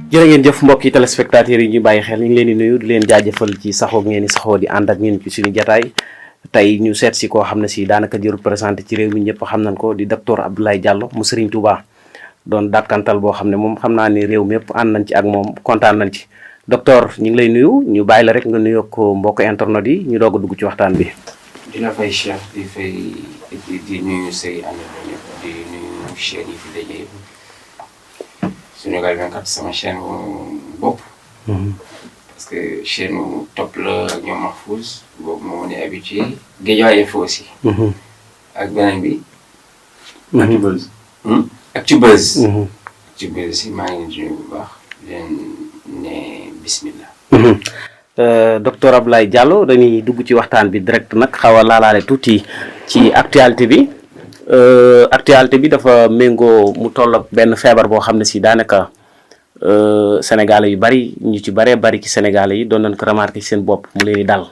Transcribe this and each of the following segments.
jërë ngeen jëf mbokki téléspectateurs yi ñu bàyyi xel ñu ngi leen di nuyu di leen jaajëfal ci saxoo ngeen di saxoo di ànd ak ñun ci suñu jataay tey ñu seet si koo xam ne si daanaka jërul présenté ci réew mi ñëpp xam nañ ko di docteur Abdoulaye Diallo mu Serigne Touba doon dàkkantal boo xam ne moom xam naa ni réew mi yëpp ànd nañ ci ak moom kontaan nañ ci docteur ñu ngi lay nuyu ñu bàyyi la rek nga nuyoo ko mbokk internet yi ñu doog a dugg ci waxtaan bi. dina fay Cheikh di fay di nuyu say ànd ñëpp di nuyu chaîne yi fi daje Sunugal 24 sama chaîne bopp. parce que chaîne top la ak ñoom Mahfouz boobu moo ne habitué Guédiawaye Info aussi. ak beneen bi. Actubuzz. Actubuzz. Actubuzz si maa ngi leen di nuyu bu baax leen ne bismillah. docteur Abdoulaye Diallo dañuy dugg ci waxtaan bi direct nag xaw a laalaale tuuti ci actualité bi. actualité bi dafa méngoo mu toll ak benn feebar boo xam ne si daanaka sénégalais yu bari ñu ci baree bari ci sénégalais yi doon nañ ko remarqué ci seen bopp mu leen di dal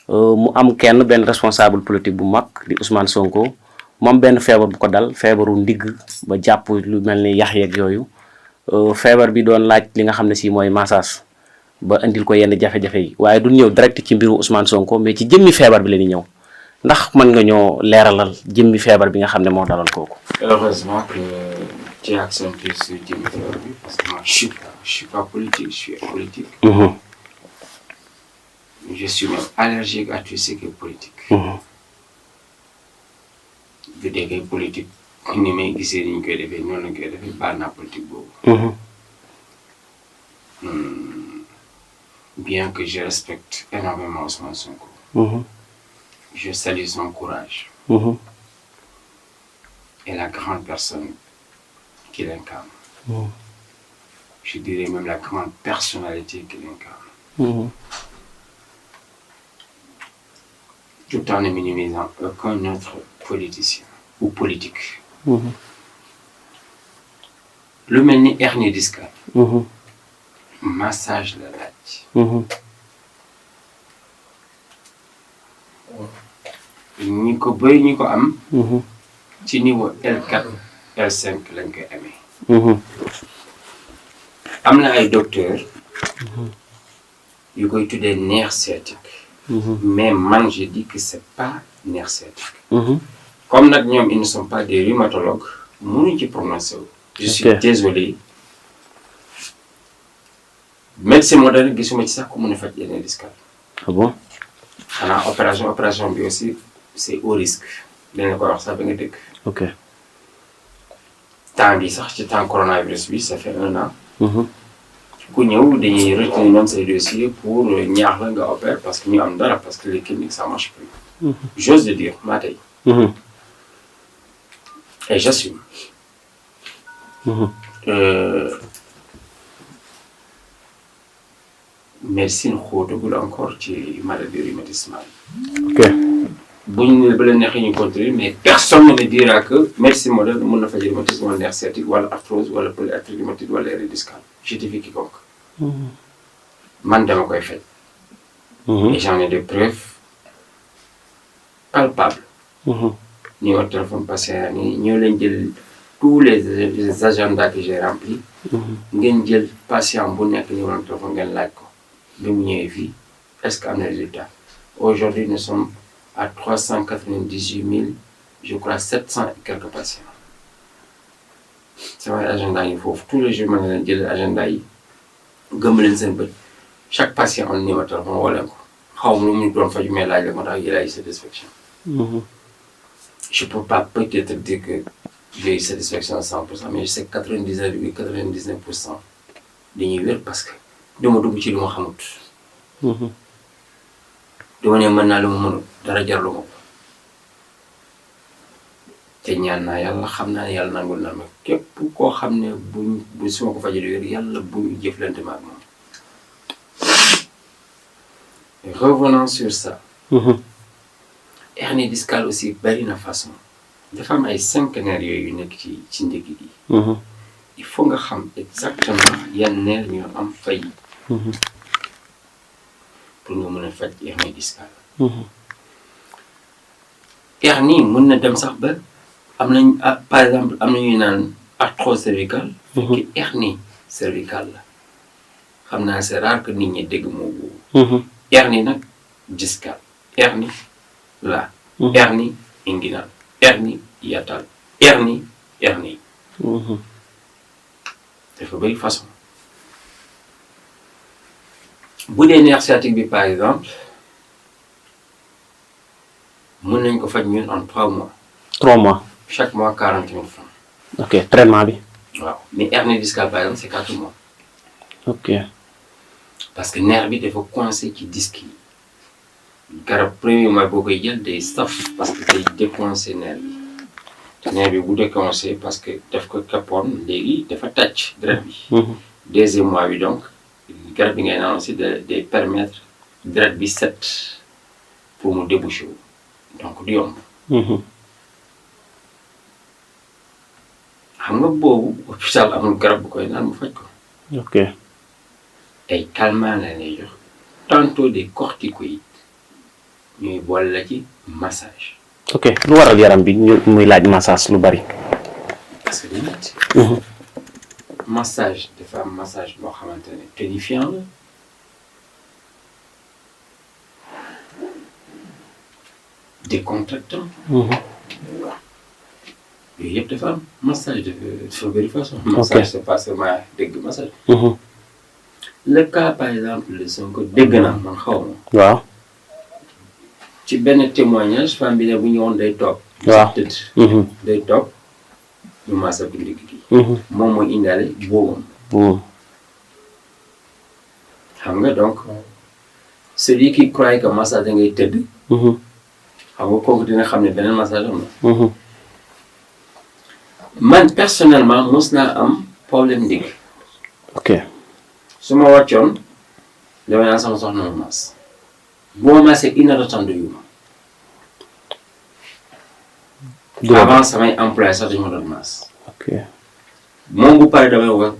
mu am benn responsable politique bu mag di Ousmane Sonko mu am benn feebar bu ko dal feebaru ndigg ba jàpp lu mel ni yax yeeg yooyu feebar bi doon laaj li nga xam ne si mooy massage ba indil ko yenn jafe-jafe yi waaye du ñëw direct ci mbiru Ousmane Sonko mais ci jëmmi feebar bi la ñuy ñëw. ndax mën nga ñoo leeralal jëmmi feebar bi nga xam ne moo dalal kooku. Heureusement que tu as accentué ce jëmmi feebar bi parce que moi je suis pas politique, je suis apolitique. Je suis même allergique à tout ce qui est politique. bu dee politique ni may gisee ni ñu koy defee noonu lañ koy defee baal naa politique boobu. Bien que je respecte énormément Ousmane Sonko. Je salue son courage et la grande personne qu'il incarne. Je dirais même la grande personnalité qu'il incarne. Tout en ne minimisant aucun autre politicien ou politique. Le mel ni hernie discale. Massage la laaj. ñi ko bëri ñi ko am. ci niveau L4 L5 lañ koy amee. am na ay docteurs. yu koy tuddee nerf sciatique. mais man je dis que c'est pas nerf sciatique. comme nag ñoom ils ne sont pas des rhumatologues mënuñ ci prononcer wu. je suis désolé. médecin moderne gisuma ci sax ku mën a faj hernie discale. ah bon. xanaa opération bi aussi c'est au risque dañ la koy wax sax ba nga dëkk. ok. temps bi sax ci temps coronavirus bi ça fait 1 an. ku ñëw dañuy retenir même say dossiers pour ñaax la nga opère parce que ñu am dara parce que les cliniques ça marche plus. j'ose le dire maa tey. et j'assume. médecine xóotagul encore ci maladie rhumatismale. ok. buñ ne ba la neexee ñu continuer mais personne ne me dira que médecine moderne mën na faj rhumatisme wala nerf sciatique wala arthrose wala polyarthrite rhumatoïde wala hernie discale. Je défie quiconque. man dama koy faj. et j'en ai des preuves palpables. numéro de téléphone patient yi ñoo leen jël tous les agendas que j'ai remplis. ngeen jël patient bu nekk numéro de téléphone ngeen laaj ko. bi mu ñëwee fii est-ce que am na résultat. Aujourd'hui nous sommes à 398 000 je crois 700 et quelques patients. samay agenda yi foofu tous les jours ma nga leen jël agenda yi gëmm leen seen bët chaque patient am numéro de téléphone woo leen ko xaw ma lu mu doon faju mais laaj la moo tax il a eu satisfaction. Je peux pas peut-être dire que j'ai eu satisfaction à 100% mais je sais que 99,99% dañuy wér parce que dama dugg ci lu ma xamut. dama ne mën naa lu ma mënut dara jarlu ma ko te ñaan naa yàlla xam naa ne yàlla nangul na ma képp koo xam ne buñ suma ko fajee wér yàlla buñ jëflante ma ak moom. Revenons sur ça hernie discale aussi bari na façon dafa am ay 5 nerfs yooyu nekk ci ndigg gi. il faut nga xam exactement yan nerf ñoo am fay. pour nga mën a faj hernie discale. hernie mën na dem sax ba am nañ par exemple am na ñuy naan arthrose cervicale. fekk hernie cervicale la. xam naa c'est rare que nit ñi dégg moo boobu. hernie nag discale. hernie là. hernie inguinale. hernie hiatale. hernie. dafa bëri façon. bu dee nerf sciatique bi par exemple mën nañ ko faj ñun en 3 mois. 3 mois. chaque mois 40 000 francs. ok traitement bi. waaw mais hernie discale par exemple c'est 4 mois. ok. parce que nerf bi dafa coincé ci disque yi. garab premier mois boo koy jël day saf parce que day décoincé nerf bi. te nerf bi bu décoincé parce que daf ko kappoon léegi dafa tàcc deret bi. deuxième mois bi donc garab bi ngay naan aussi day permettre deret bi set pour mu déboucher wu donc du yomb. xam nga boobu hôpital amul garab bu koy naan mu faj ko. ok. ay calmants la lay jox tantôt des corticoïdes ñuy boole la ci massage. ok lu waral yaram bi ñu muy laaj massage lu bari. parce que day métti. massage dafa am massage boo xamante ne tonifiant la. décontractant. yooyu yëpp dafa am massage dafa bëri façon. massage c'est pas seulement dégg massage. le cas par exemple de Sonko dégg naa man xaw ma. waaw. ci benn témoignage femme bi ne bu ñëwoon day toog. waaw tëdd. day toog ñu massage bu ndigg gi. moom mooy indaale boobam. xam nga donc celui qui croit que massage da ngay tëdd. xam nga kooku dina xam ne beneen massage am na. man personnellement mos naa am problème ndigg. ok. su ma wàccoon damay naan sama soxna ma maas. bu ma maasee une heure de temps yu ma. avant samay employé sax dañu ma doon maas. ok. moom bu pare damay woo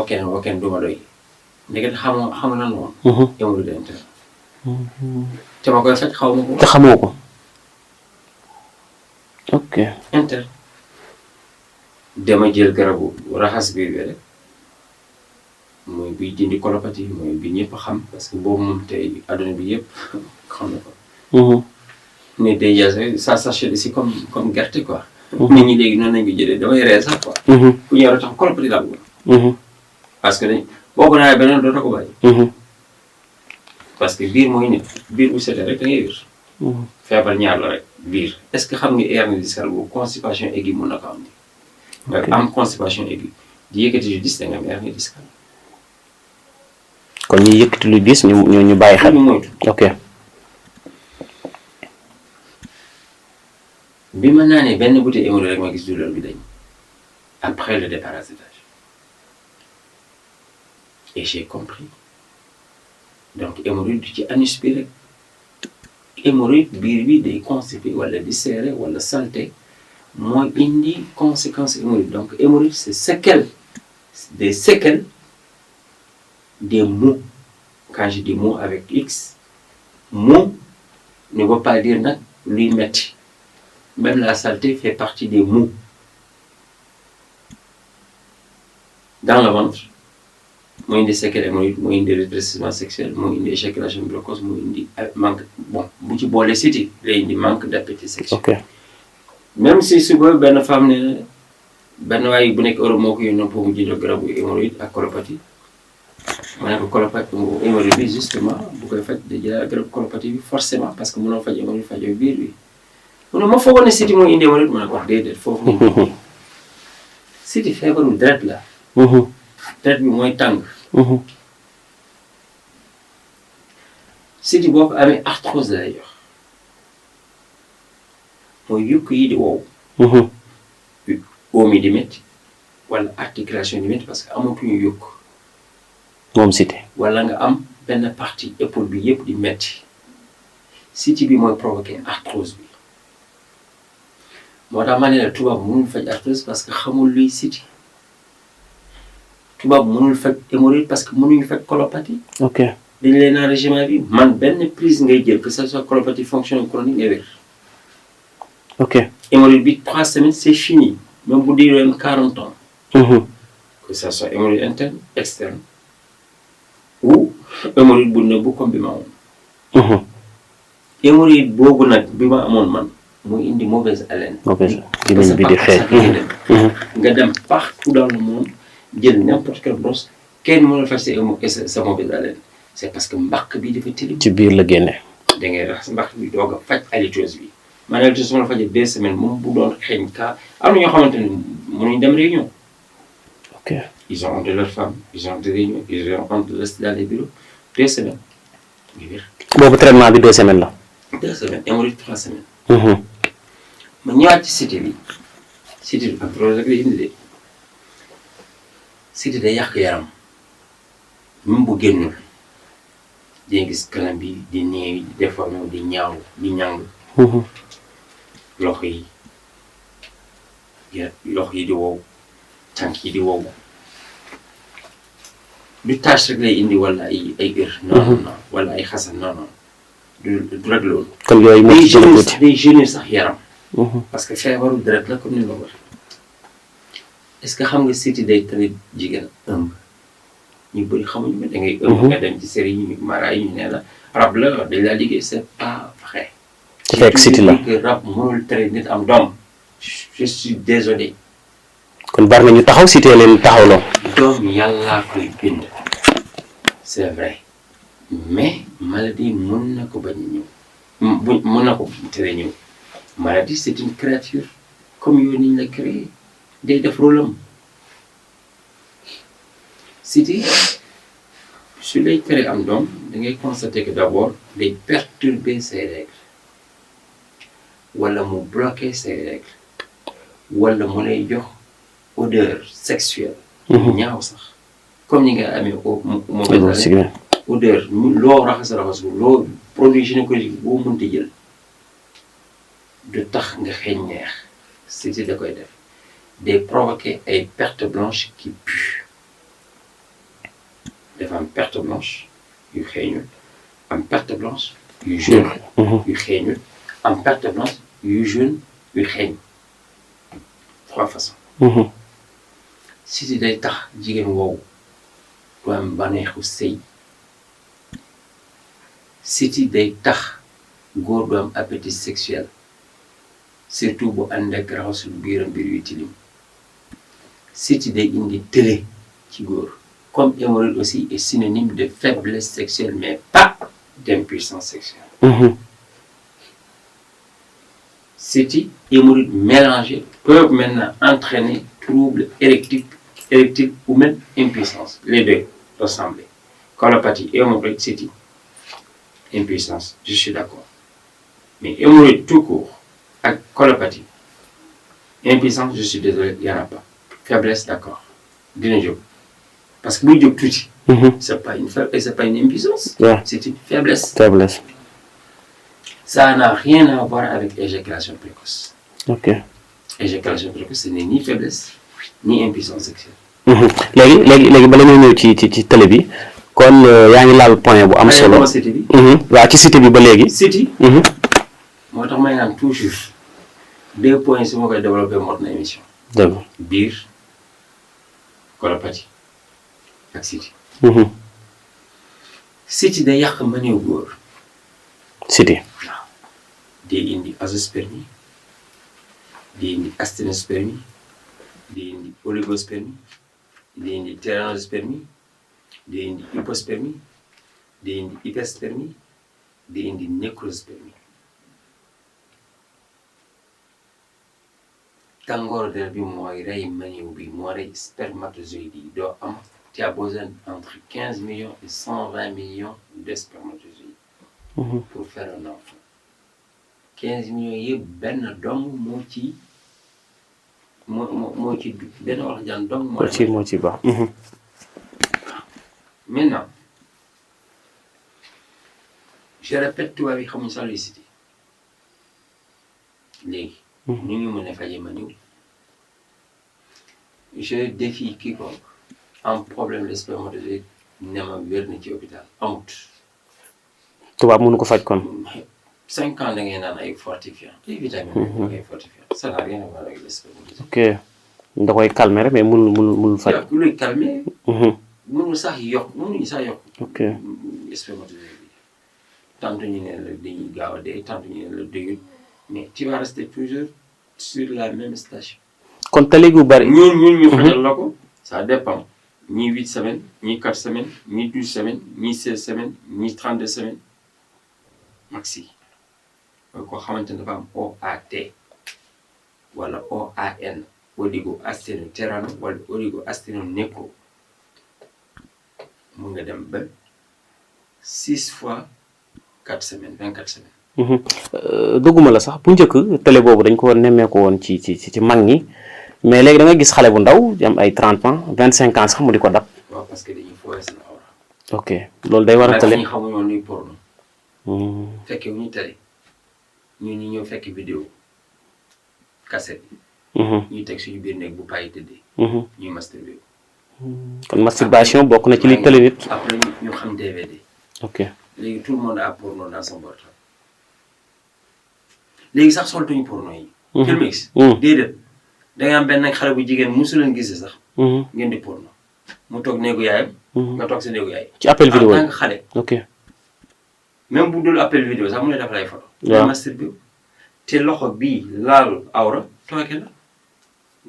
keneen du ma doy. ndeket xamu lan la woon. yamul de inter. te ma koy faj xaw ma ko. te xamoo ko. ok. inter. dama jël garabu raxas biir bi rek mooy biy dindi colopathie mooy bi ñëpp xam parce que boobu moom tey adduna bi yëpp xam na ko. ne day jaase ça s'achète ici comme gerte quoi. nit ñi léegi noonu lañ ko jëlee damay ree sax quoi. ku ñëw tax colopathie daal ko. parce que dañ boo ko naawee beneen dootoo ko bàyyi. parce que biir mooy nit biir bu setee rek da ngay wér. feebar ñaar la rek biir est-ce que xam nga hernie discale boobu constipation aiguë mën na ko am. nga am constipation aiguë di yëkkati lu dis da nga am hernie discale. kon ñi yëkkati lu dis ñu bàyyi xel. ñu moytu. ok. bi ma naanee benn bouteille hémorroïde rek ma gis douleur bi dañ après le déparasitage et j'ai compris donc hémorroïde du ci anus bi rek hémorroïde biir bi day constipé wala di serré wala salté mooy indi conséquence hémorroïde donc hémorroïde c'est séquelles des séquelles des maux quand je dis maux avec X maux ne veut pas dire nag luy metti même la saleté fait partie des maux dans le ventre mooy indi séquelles hémorroïde mooy indi rétrécissement sexuel mooy indi éjaculation précoce mooy indi manque bon bu ci boole siti lay indi manque d'appétit sexuel. ok. même si suba benn femme ne benn waay bu nekk Europe moo ko yónnee pour mu jënd garabu hémorroïde ak colopathie ma ne ko colopathie hémorroïde bi justement bu koy faj da jëlaat garabu colopathie bi forcément parce que mënoo faj hémorroïde fajoo biir bi mu ne ma foogoon ne siti mooy indi hémorroïde ma ne ko wax déedéet foofu lañ siti feebaru deret la. deret bi mooy tàng. siti boo ko amee arthrose lay jox mooy yukk yi di wow. oom yi di métti wala articulation di métti parce que amatuñu yukk. moom siti. wala nga am benn partie épaule bi yëpp di métti city bi mooy provoqué arthrose bi moo tax ma ne la tubaab mënul faj arthrose parce que xamul luy city tubaab mënul faj hémorroïde parce que mënuñu faj colopathie. ok dañ leen naan régime bi man benn prise ngay jël que ça soit colopathie fonctionnelle chronique nga wér. ok hémorroïde bi 3 semaines c'est fini même bu di leen 40 ans. que ça soit hémorroïde interne externe ou hémorroïde bu nëbbu comme bi ma amoon. hémorroïde boobu nag bi ma amoon man muy indi mauvaise haleine. mauvaise gémmiñ bi di xeeñ. nga dem partout dans le monde jël n'importe quelle brosse kenn mënul faj sa mauvaise haleine c'est parce que mbàq bi dafa tilim. ci biir la génne. da ngay raxas mbàq bi doog a faj halitose bi man halitose su ma la fajee 2 semaines moom bu doon xeeñ ka am na ñoo xamante ni mënuñ dem réunion. ok ils ont honte de leur femme ils ont honte de réunion ils ont honte de rester dans les bureaux 2 semaines nga wér. boobu traitement bi 2 semaines la. 2 semaines hémorroïde 3 semaines. ma ñëwaat ci cité bi cité bi arthrose rek lay indi de cité day yàq yaram même bu génnul di gis kanam bi di néew di déformé di ñaaw di ñàng. loxo yi di wow tànk yi di wow du tache rek lay indi wala ay heure. non wala ay xasan non du rek loolu. kon yooyu moo ci gën a tuuti day jeûner sax yaram. parce que feebaru deret la comme ni ma ko waxee. est-ce que xam nga city day tamit jigéen ëmb ñu bëri xamuñu ne da ngay ëmb nga dem ci série yi mara yi ñu ne la rab la dañ laa liggéey c'est pas vrai. te fekk city la que rab mënul tere nit am doom. je suis désolé. kon bari na ñu taxaw cité leen taxawloo. doom yàllaa koy bind. c'est vrai mais maladie mën na ko bañ a ñëw mën na ko tere ñëw. maladie c'est une créature comme yow ni ñu la créé day def rôle am city su lay tere am doom da ngay constater que d'abord day perturber ses règles wala mu bloquer ses règles wala mu lay jox odeur sexuelle. ñaaw sax comme ni nga amee mauvaise haleine odeur loo raxas loo produit gynécologique boo mënti jël. du tax nga xeeñ neex city da koy def day provoquer ay perte blanche qui pue dafa am perte blanche yu xeeñul am perte blanche yu jaune yu xeeñul am perte blanche yu jaune yu xeeñ 3 façons. city day tax jigéen wow du am baneexu sëy city day tax góor du am appétit sexuel surtout bu ànd ak raxasul biiram biir yu tilim city day indi tële ci góor comme hémorroïde aussi est synonyme de faiblesse sexuelle mais pas d'impuissance sexuelle. city hémorroïde mélangés peuvent maintenant entraîner troubles érectiles ou même impuissance les deux ressemblent. Colopathie et hémorroïde city impuissance je suis d'accord mais hémorroïde tout court ak colopathie impuissance je suis désolé y en a pas faiblesse d'accord dina jóg parce que buy jóg tuuti. c'est pas une faiblesse c'est pas une impuissance. c'est une faiblesse. ça n'a rien à voir avec éjaculation précoce. ok éjaculation précoce ce n'est ni faiblesse ni impuissance sexuelle. léegi bala ñuy ñëw ci télé bi kon yaa ngi laal point bu am solo. cité bi. waaw ci cité bi ba léegi. city. moo tax may naan toujours 2 points su ma koy développé mot na émission. dëgg biir colopathie ak city. city day yàq mëneew góor. city. waaw day indi azoospermie day indi asténospermie day indi oligospermie day indi téranospermie day indi hypospermie day indi hyperspermie day indi nécrospermie. tàngoor der bi mooy rey maniw bi moo rey spermatozoïdes yi doo am tu as besoin entre 15 millions et 120 millions de spermatozoïdes pour faire un enfant 15 millions yëpp benn dong moo ci benn wax jaan dong moo ci baax. maintenant je répète tubaab yi xamuñ sax luy cité léegi. ñu ngi mën a fajee ma ñëw. je défie quiconque am problème de spermatozoïde ne ma wér na ci hôpital amut. tubaab mënu ko faj kon. 5 ans da ngay naan ay fortifiant ay vitamines ay fortifiant ça n'a rien à voir avec le spermatozoïde. ok da koy calmer rek mais mënul faj. ku luy calmer. mënul sax yokk mënuñu sax yokk. ok spermatozoïde bi tant ñu ne la dañuy gaaw a dee tant ñu ne la doyul mais tu vas rester toujours sur la même station. kon tali gu bari. ñun ñu fajal la ko. ça dépend ñii 8 semaines ñii 4 semaines ñii 12 semaines ñii 16 semaines ñii 32 semaines maxi. mooy koo xamante ne dafa am OAT wala OAN oligo-asténoterano wala oligo-asténonécro mun nga dem ba 6 fois 4 semaines 24 semaines. dugguma la sax bu njëkk télé boobu dañ ko nemmeeku woon ci mag ñi mais léegi da nga gis xale bu ndaw am ay 30 ans 25 ans sax mu di ko dab. waaw parce que dañuy fooyee seen awra. ok loolu day war a télé. ñu xamuñu woon luy porno. fekkee wu ñu télé. ñun ñu ñëw fekk vidéo cassette yi. ñuy teg suñu biir néeg bu payi tëddee. ñuy masturbé. kon masturbation bokk na ci li tële nit. après ñu xam DVD. ok léegi tout le monde a porno dans son portable. léegi sax soltuñu porno yi. Filmix. déedéet da ngay am benn xale bu jigéen musu leen gisee sax. ngeen di porno mu toog néegu yaayam. nga toog sa néegu yaay. ci appel vidéo en tant que xale. ok même bu dul appel vidéo sax mu lay def lay photo. waaw masturbé te loxo bii laal awra tooke la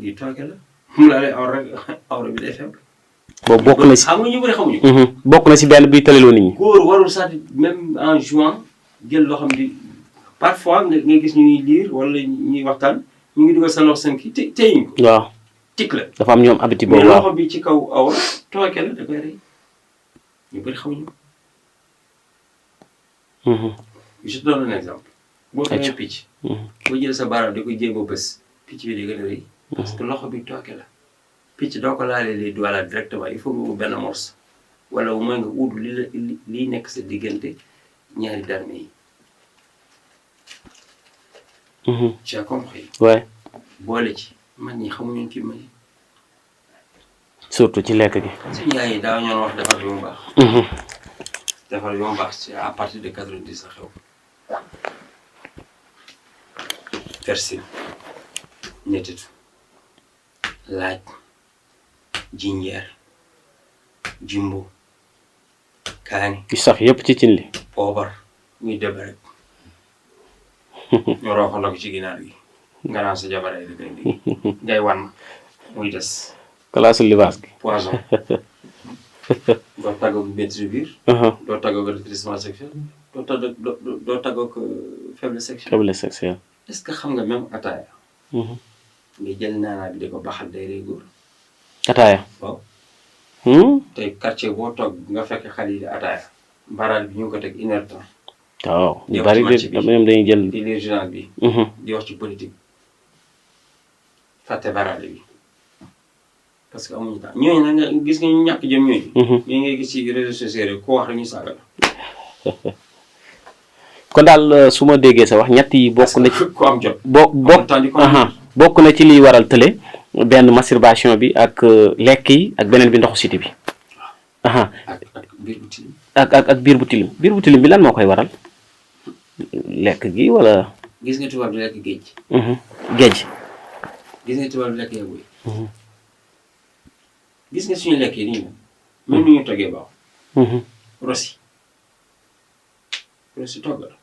lii tooke la mu laalee awra bi day faible. boobu bokk na si xam nga ñu bëri xamuñu. bokk na si benn bi tëleloo nit ñi. góor warul sax même en juin jël loo xam di parfois nga gis ñuy liir wala ñuy waxtaan ñu ngi dugal sa loxo seen kii te teeyuñ ko. waaw tik la. dafa am ñoom habitude mais boobu waaw loxo bi ci kaw awra tooke la da koy rey ñu bëri xamuñu. je te donne un exemple. boo xamee picc. boo jël sa baaraam di ko jéem a bës picc bi di gën a rëy. parce que loxo bi tooke la. picc doo ko laalee les doigts là directement il faut nga ut benn morse wala au moins nga ut li nekk sa diggante ñaari darme yi. tu as compris. ouais boole ci mag ñi xamuñu ci may. surtout ci lekk gi. suñu yaay yi daaw ñoon wax defar bi mu baax. defar bi mu baax c'est à partir de 90 sa xew. persil nettitu laaj jinjeer jimbo kaani yu sax yépp ci cin li. poobar muy dëbb rek ñu rooxal la ko ci ginaar gi nga naan sa jabaree da koy indi ngay wan muy des classe libaas gi. poison doo tàggoog biir doo tàggoog rétrécissement sexuel doo tàggoog faiblesse sexuelle. faiblesse sexuelle. est-ce que xam nga même ataaya nga jël naanaa bi di ko baxal day rey góor. ataaya. waaw. tey quartier boo toog nga fekk xale yi di ataaya. baraal bi ñu ngi ko teg 1 heure temps. waaw ñu bari de ñoom dañuy jël. di lire journal bi. di wax ci politique. fàtte baraal bi. parce que amuñu temps ñooñu nag nga gis nga ñu ñàkk jëm ñooñu. ñooñu ngay gis ci réseaux sociaux yi ko wax rek ñu saaga la. kon daal su ma déggee sa wax ñett yi bokk na ci. ku am jot. bokk na ci liy waral tële benn masturbation bi ak lekk yi ak beneen bi ndoxu siti bi. ak biir bu tilim. ak biir bu tilim biir bu tilim bi lan moo koy waral lekk gi wala. gis nga tubaab di lekk géej. géej. gis nga tubaab di lekk yaboy. gis nga suñu lekk yi nii même ni ñu toggee baax. rosi togg la.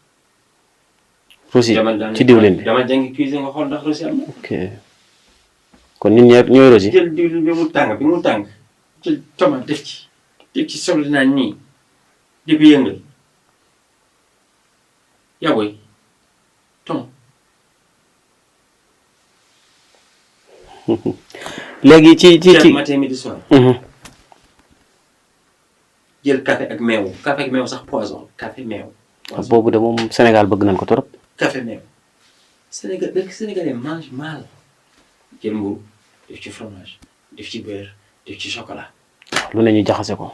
rosi ci diwlin bi dama jàngi cuisine nga xool ndax rosi am na. ok kon nit ñi ñooy rosi. jël diwlin bi mu tàng jël tomate def ci soble naa nii di ko yëngal yaboy tom. léegi ci matin midi soir. jël café ak meew sax poison café meew. boobu de moom Sénégal bëgg nañ ko trop. café meew Sénégalais mange mal. jël mburu def ci fromage def ci beurre def ci chocolat. lu ne ñu jaxase ko.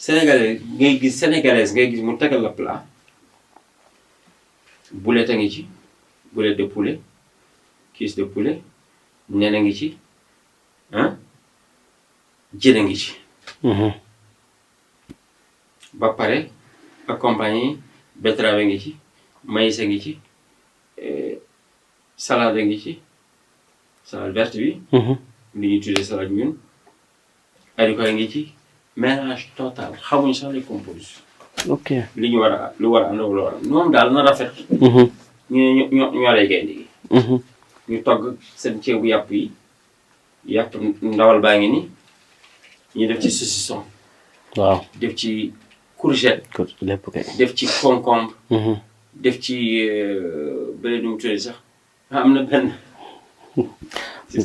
sénégalais ngay gis sénégalaise ngay gis mu tegal la plat boulette a ngi ci boulette de poulet cuisse de poulet nen a ngi ci ah jën a ngi ci. ba pare accompagné betterave a ngi ci maïs a ngi ci salade a ngi ci salade verte bi. li ñuy tuddee salade ñun. haricot a ngi ci mélange total xamuñ sax les compositions. ok li ñu war a lu war a ànd wala war a moom daal na rafet. ñu ñoo lay gaynde gi. ñu togg seen ceebu yàpp yi yàpp ndawal baa ngi ni ñu def ci saucisson. waaw def ci courgette. lépp kay. def ci concombre. def ci bële nu mu tuddee sax am na benn.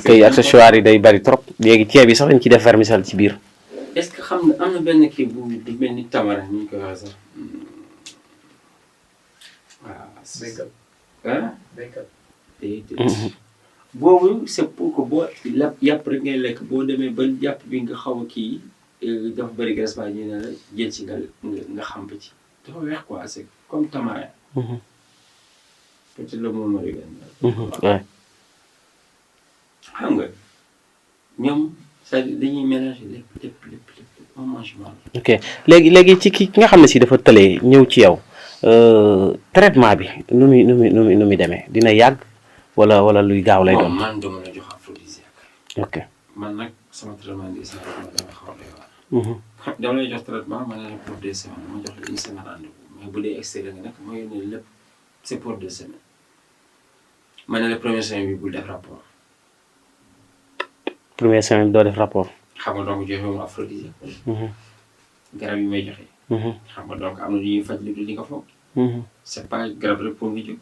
kay accessoires yi day bari trop léegi ceeb yi sax dañ ci def vermicelle ci biir. est-ce que xam nga am na benn kii bu mel ni tamara ni ñu koy waxee sax waaw. béykat. ah béykat. boobu c'est pour que boo yàpp rek ngay lekk boo demee ba yàpp bi nga xaw a kii dafa bëri graisse ba ñu ne la jël ci nga xam ci dafa weex quoi c'est comme tamarin. peut-être le mot marigan. xam nga ñoom c'est-à-dire dañuy mélanger lépp on mange mal. ok léegi ci ki nga xam ne si dafa tëlee ñëw ci yow traitement bi nu muy demee dina yàgg wala luy gaaw lay doon. man dama la jox aphrodisiaque. ok man nag sama traitement di sa dama xaw a doy waar. dama lay jox traitement ma ne la pour 2 semaines ma jox la 1 semaine rendez-vous mais bu dee extérieur nga nag ma yónnee lépp c'est pour 2 semaines ma ne la première semaine bi bul def rapport. première semaine doo def rapport. xam nga donc joxe moom aphrodisiaque. garab yi may joxe. xam nga donc am na ñuy faj lu dul li nga foog. c'est pas garab rek pour nga jóg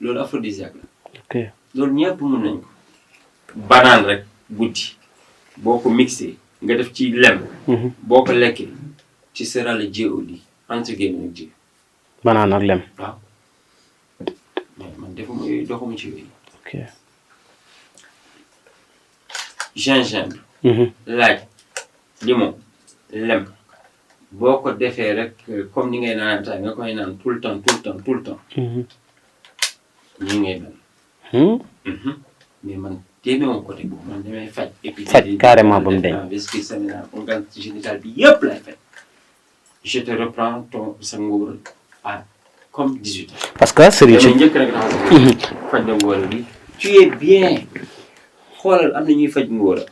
loolu aphrodisiaque la. ok loolu ñëpp mën nañ ko. banaan rek guddi boo ko mixé nga def ci lem. boo ko lekkee tu seras le Dieu au lit entre guillemets ak Dieu. banaan ak lem. waaw mais man defuma yooyu doxuma ci yooyu. ok gingembre. laaj limon lem boo ko defee rek comme ni ngay naan ataay nga koy naan tout le temps. nii ngay mel. mais man téeméewoon côté boobu man damay faj. et puis faj carrément ba mu deñ. vessie séminale organe génital bi yëpp lay faj. je te reprends sa nguur à comme 18 ans. parce que Serigne si njëkk rek dafa faj na ngóora bi. tu es bien xoolal am na ñuy faj ngóora.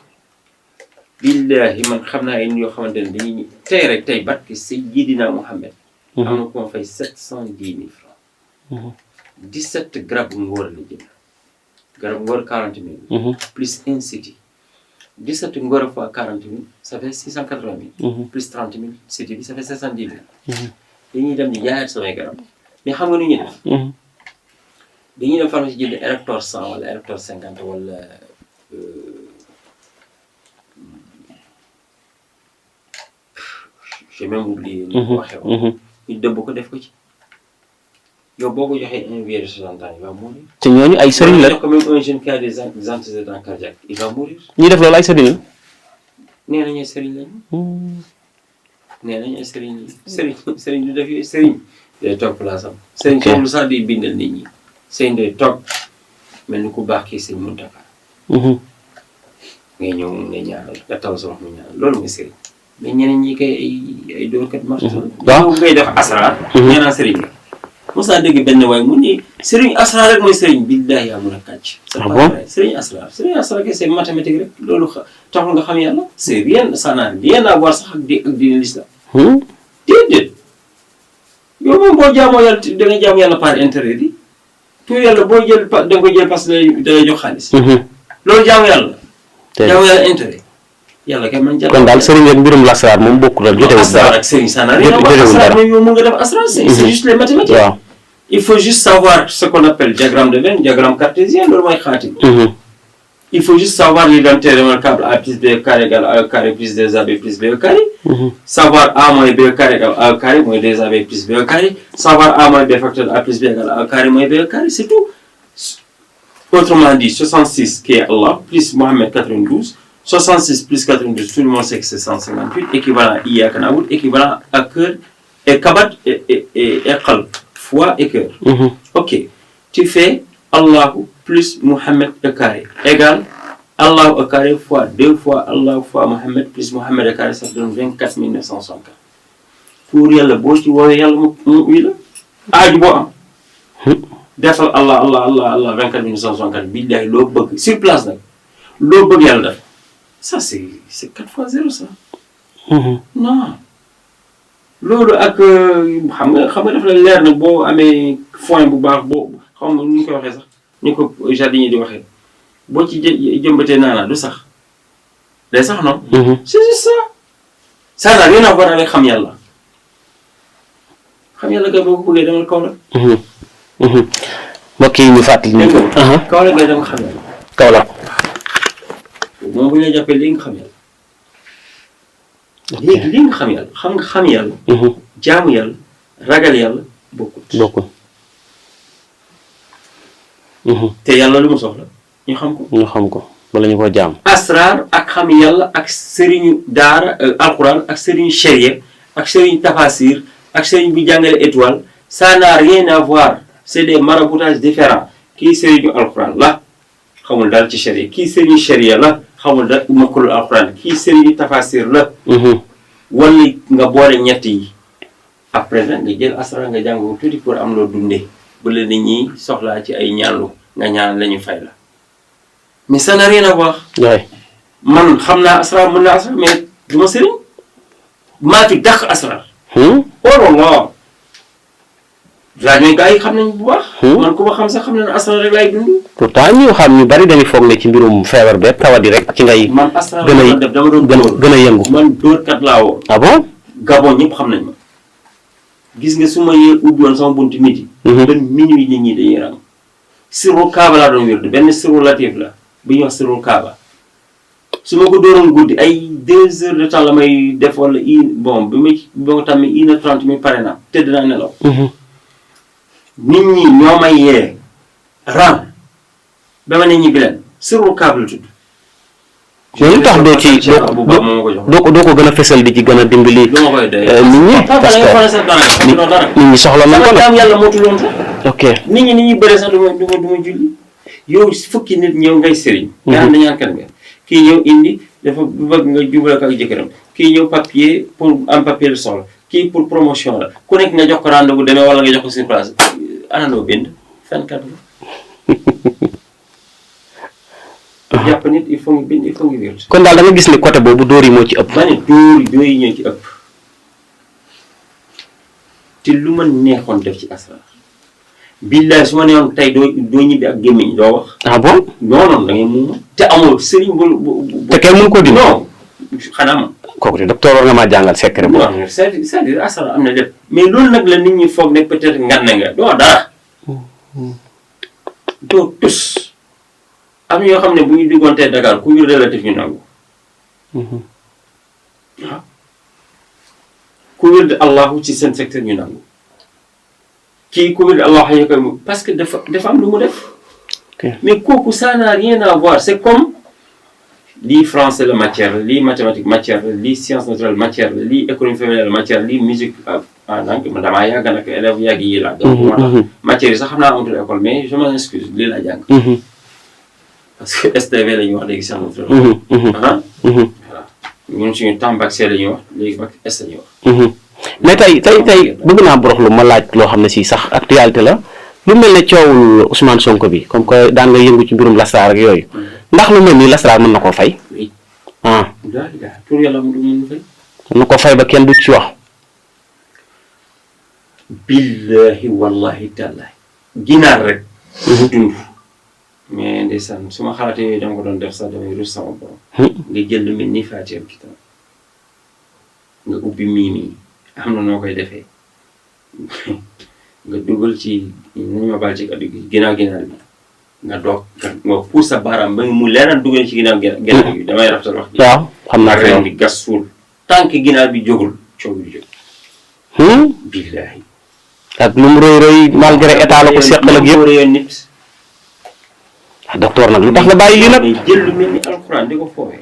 billahi man xam naa ay nit yoo xamante ne dañuy tey rek tey barke Seydina Mohamed. am na ko ma fay 710 000 francs. 17 garab ngóora la jënd. garab ngóora 40 000. plus inciti. 17 ngóora fois 40 000 ça fait 680 000. plus 30 000 citi bi ça fait 710 000. dañuy dem di jaayaat samay garab mais xam nga nu ñuy def. dañuy dem pharmacie jënd Erector 100 wala Erector 50 wala. j'ai même oublié ni ko waxee woon. ñu dëbb ko def ko ci. yow boo ko joxee un vieux de 60 ans il va mourir. te ñooñu ay sëriñ la. jox ko même un jeune qui a des antécédents cardiaques il va mourir. ñi def loolu ay sëriñ la. nee nañu ay sëriñ lañu. nee nañu ay sëriñ lañu. sëriñ du def yooyu sëriñ. day toog place am. sëriñ comme lu sax day bindal nit ñi. sëriñ day toog mel ni ku baax kii sëriñ Mountakha. ngay ñëw ngay ñaanal nga taw sa wax mu ñaanal loolu mooy sëriñ. mais ñeneen ñi kay ay dóorkat marché. waaw ngay def asrar. nee naa sëriñ la. Moussa dégg benn waay mu ni sëriñ asrar rek mooy sëriñ billahi yaa mun a kàcc. c'est pas vrai sëriñ asrar kay c'est mathématique rek loolu taxul nga xam yàlla. c'est rien ça n'a rien à voir sax ak diine l'islam. déedéet yow moom boo jaamoo yàlla da nga jaamu yàlla par intérêt bi. pour yàlla boo jël da nga koy jël parce que da lay jox xaalis. loolu jaamu yàlla. jaamu yàlla intérêt. yàlla kay man kon daal sëriñ ak mbirum lasraar moom bokkul ak jotewul dara. ak sëriñ ça n'a rien à voir asrar moom yow mën nga def asrar c'est juste les mathématiques. waaw il faut juste savoir ce qu'on appelle diagramme de Venn diagramme cartésien loolu mooy xaatim. il faut juste savoir l'identité remarquable A plus B carré égale A au carré plus 2AB plus B au carré. savoir A moins B au carré égale A au carré moins 2AB plus B au carré. savoir A moins B facteur A plus B égale A au carré moins B au carré c'est tout. autrement dit 66 qui est Allah plus Mohamed 92. 66 plus 92, tout le monde sait que c'est 158. Équivalent Iyaka Na'budu, équivalent à cœur et kabat et qalb, foi et cœur. Ok. Tu fais Allahu plus Muhammad au carré égale Allahu au carré fois 2 fois Allahu fois Muhammad plus Muhammad au carré, ça donne 24 964. Pour yàlla boo ci woowee yàlla mu uy la aaju boo am. defal Allah 24 964 billahi loo bëgg sur place nag loo bëgg yàlla def. Ça c'est 4 fois 0 ça. Non. loolu ak xam nga dafa la leer nag boo amee foin bu baax boo xam nga ni ñu koy waxee sax ni ko jardinier di waxee boo ci jëmbatee naanaa du sax day sax non. c'est juste ça. ça n'a rien à voir avec xam yàlla. xam yàlla kay boo ko bëggee demal Kaolack. mbokk yi ñu fàttali ñu ko. Kaolack ngay dem xam yàlla. Kaolack. moom bu ñu la jàppee léegi nga xam yàlla. léegi nga xam yàlla xam yàlla. jaamu yàlla ragal yàlla bokkul. te yàlla lu mu soxla ñu xam ko. bala ñu ko jaam. asraar ak xam yàlla ak sëriñu daara alquran ak sëriñu sharia ak sëriñu tafasir ak sëriñ bi jàngale étoile ça n'a rien à voir c'est des maraboutages différents kii sëriñu alquran la xamul daal ci sharia kii sëriñu sharia la xamul daal makkulul alquran kii sëriñu tafasir la. wala nga boole ñett yi après nag nga jël asraar nga jàng tuuti pour am loo dundee bu la nit ñi soxlaa ci ay ñaanlu nga ñaan la ñu fay la. mais ça n'a rien à voir. man xam naa asraar mën naa asraar mais du ma sëriñ maa fi dàq asraar. oh là là. gars yi xam nañ bu baax. man ku ma xam sax xam na ne asraar rek laay dund. pourtant ñu xam ñu bari dañuy foog ne ci mbirum feebar beeg tawadi rek ci ngay. man asraar dama def dama doon gën a yëngu. man dóorkat laa woon. ah bon. Gabon ñëpp xam nañ ma. gis nga su ma ubbi woon sama buntu midi. ba minuit nit ñi dañuy rang. sirru kaaba laa doon wér benn sirru latif la bi ñuy wax sirru kaaba su ma ko dooroon guddi ay 2 heures de temps la may def wala bi ma ko tàmmee 1h30 mi pare na tëdd naa nelaw. nit ñi ñoo may yee ram ba ma ne ñibbi leen sirru kaaba la tudd. mais lu tax doo ci doo ko gën a fësal di ci gën a dimbali. nit ñi parce que nit ñi soxla nañ ko nag. yàlla mootu loon sax. ok nit ñi bëre sax du ma julli yow fukki nit ñëw ngay sëriñ. nga xam ne ñaan kan nga kii ñëw indi dafa bëgg nga jubale ko ak jëkkëram kii ñëw papier pour am papier de soxla kii pour promotion la ku nekk nga jox ko rendez-vous demee wala nga jox ko sur place anandoo bind fenkat la. jàpp nit il faut nga bind il faut nga wér. kon daal da nga gis ni côté boobu dóor yi moo ci ëpp. ma ne dóor yi ñoo ci ëpp te lu ma neexoon def ci asraar billaay su ma neexoon tey doo ñibbi ak gémmiñ doo wax. ah bon. non da ngay mun te amul sëriñ bu. te kenn mënu ko dindi. non xanaa ma. kooku de docteur war nga maa jàngal secret boobu. non c'est-à-dire asraar am na lépp. mais loolu nag la nit ñi foog ne peut-être ngan na nga doo dara. doo tus. am ñoo xam ne bu ñu duggoon tey Dakar ku wir relatif ñu nangu. waaw ku wir Allahu ci seen secteur ñu nangu. kii ku wir Allahu xëy na parce que dafa am lu mu def. mais kooku ça n'a rien à voir c'est comme lii français la matière la lii mathématique matière la lii science naturelle matière la lii économie familiale matière lii musique donc man damaa yàgg nag élèves yàgg yi laa. donc moo tax matière yi sax xam naa amatul école mais je m'en excuse lii laa jàng. parce que STV la ñuy wax léegi science naturelle. voilà ñun suñu temps bac C la ñuy wax léegi bac S la ñuy wax. mais tey bëgg naa boroxlu ma laaj loo xam ne si sax actualité la lu mel ne coowul Ousmane Sonko bi comme que daan nga yëngu ci mbirum lasraar ak yooyu ndax lu mel ni lasraar mën na koo fay. oui. ah. pour yàlla mu mën fay. mën na ko fay ba kenn du ci wax. billahi wallahi tallahi. ginaar rek. dund. mais ndeysaan su ma xalaatee yooyu dama ko doon def sax damay rus sama borom. nga jël lu mel ni Faatiha kitaab nga ubbi mii am na noo koy defee nga dugal ci nañu ma baal ci kaddu gi ginnaaw ginaar bi nga doog nga puus sa baaraam ba mu leeral dugal ci ginnaaw ginaar bi damay rafetal wax ji. waaw xam naa ren di gas suul tànk ginaar bi jógul coow bi jóg. billaahi. ak lu mu rëy malgré état la ko seqal ak yëpp nit. docteur nag lu tax nga bàyyi yi nag. jël lu mel ni alxuraan di ko foowee.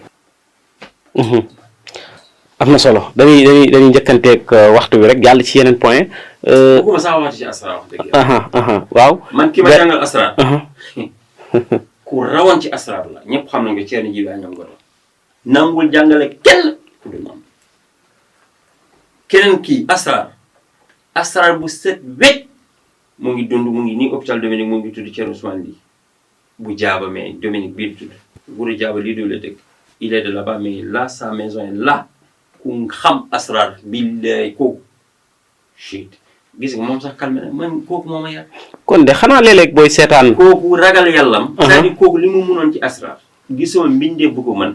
am na solo dañuy njëkkanteeg waxtu bi rek jàll ci yeneen point. bëgguma sax waxati ci asrar wax dëgg yàlla. waaw. man ki ma jàngal asrar. ku rawoon ci asrar la ñëpp xam nañ ko Thierno Djibi ñoom Godo. nangul jàngale kenn ku dul moom. keneen kii asrar bu set wecc mu ngi dund mu ngi nii hôpital Dominique mu ngi tudd Thierno Ousmane Ly bu jaaba mais Dominique bii di tudd wuru jaaba lii doo la dëkk il est de là-bas mais là sa maison est là ku xam asrar bi kooku shit gis nga moom sax calme na man kooku moo ma yar. kon de xanaa léeg-léeg booy seetaan. kooku ragal yàllam. c'est-à-dire kooku li mu munoon ci asrar. gisoo mbindee bu ko mën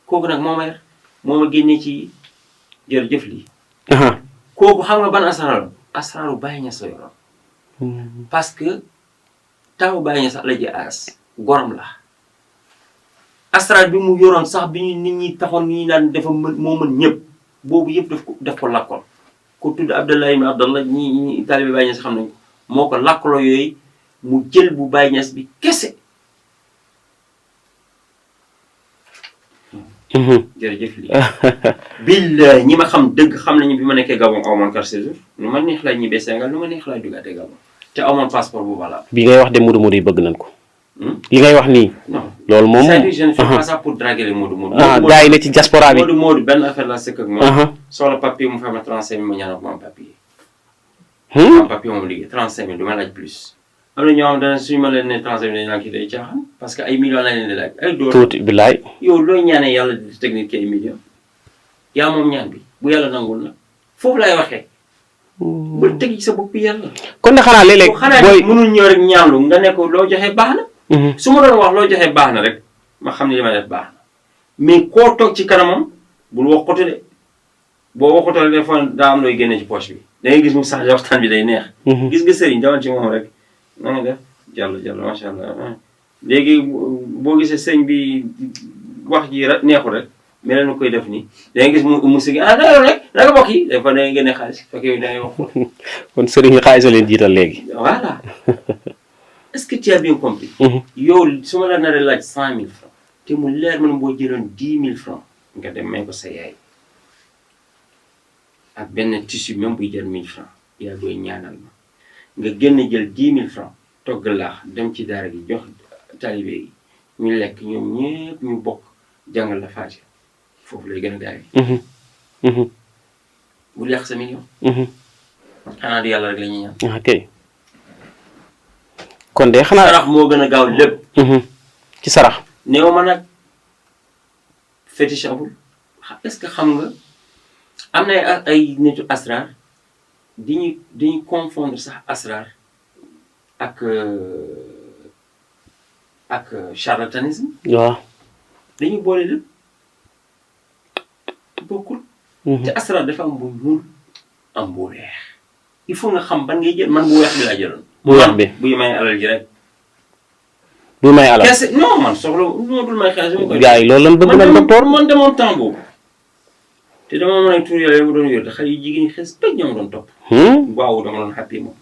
kooku nag moo ma yar moo ma génnee ci jërëjëf lii. kooku xam nga ban asrar la asraru Baye Niass la yoroon. parce que taw Baye Niass la ji aas gorom la. asrar bi mu yoroon sax bi ñu nit ñi taxoon ni naan dafa mën moo mën ñëpp boobu yëpp daf ko lakkoon. ku tudd Abdallah ibn Abdallah ñi taalibe Baye Niass xam nañ ko moo ko lakkaloo yooyu mu jël bu Baye Niass bi kese. jërëjëf lii. billahi ñi ma xam dëgg xam nañu bi ma nekkee Gabon aw ma carte séjour nu ma neex laay ñibbee Sénégal nu ma neex laay duggaatee Gabon te aw ma passeport bu valable. bi ngay wax de Modou Modou yi bëgg nañ ko. li ngay wax nii. non loolu moom. c'est-à-dire je ne fais pas ça pour draguer les Modou Modou. gars yi ne ci diaspora bi. Modou Modou benn affaire la sëkk ak moom. soxla papier mu fay ma 35 000 ma ñaan ak ma am papier. ma am papier moom liggéey 35 000 du ma laaj plus. am na ñoo xam ne suñu ma leen ne 35 000 dañu naan kii day caaxaan parce que ay millions la leen di laaj. ay dóor tuuti billaay. yow looy ñaanee yàlla di technique ki ay millions. yaa moom ñaan bi bu yàlla nangul na foofu laay waxee. ba teg ci sa bopp yàlla. kon de xanaa léeg-léeg. booy mënul ñëw rek ñaanlu nga ne ko loo joxe baax na. su ma doon wax loo joxe baax na rek ma xam ne li ma def baax na mais koo toog ci kanamam bul waxatu de boo waxatoo des fois daa am looy génne ci poche bi da ngay gis mu sax waxtaan bi day neex. gis nga sëriñ dawal ci moom rek na nga def jàll macha allah léegi boo gisee sëñ bi wax ji neexul rek mel na koy def nii da ngay gis mu sigi da rek da nga bokk yi des fois da ngay génne xaalis fekk yow da ngay wax. kon sëriñ yi xaalis leen jiital léegi. voilà. est-ce que tu as bien compris. yow su ma la naree laaj 100 000 francs te mu leer man boo jëloon 10 000 francs nga dem may ko sa yaay ak benn tissu même buy jël 1000 francs yaa booy ñaanal ma nga génn jël 10 000 francs togg laax dem ci daara gi jox talibé yi ñu lekk ñoom ñëpp ñu bokk jàngal la Faatiha foofu lay gën a gaawee. bul yàq sa million. xanaa di yàlla rek la ñuy ñaan. ok. kon de xanaa sarax moo gën a gaaw lépp. ci sarax. néew ma nag fétiche amul est-ce que xam nga am na ay nitu asrar dañuy confondre sax asrar ak charlatanisme. waaw. dañuy boole lépp bokkul. te asrar dafa am bu ñuul am bu weex il faut nga xam ban ngay jël man bu weex bi laa jëloon. bu weex bi buy may alal ji rek. buy may alal kese non man soxla moo dul may xaalis ma koy. gars yi loolu lan bëgg na docteur man demoon temps boobu. te dama mën a tur yàlla mu doon yor te xale yu jigéen ñi xees pej ñoo doon topp. waaw dama doon happy moom.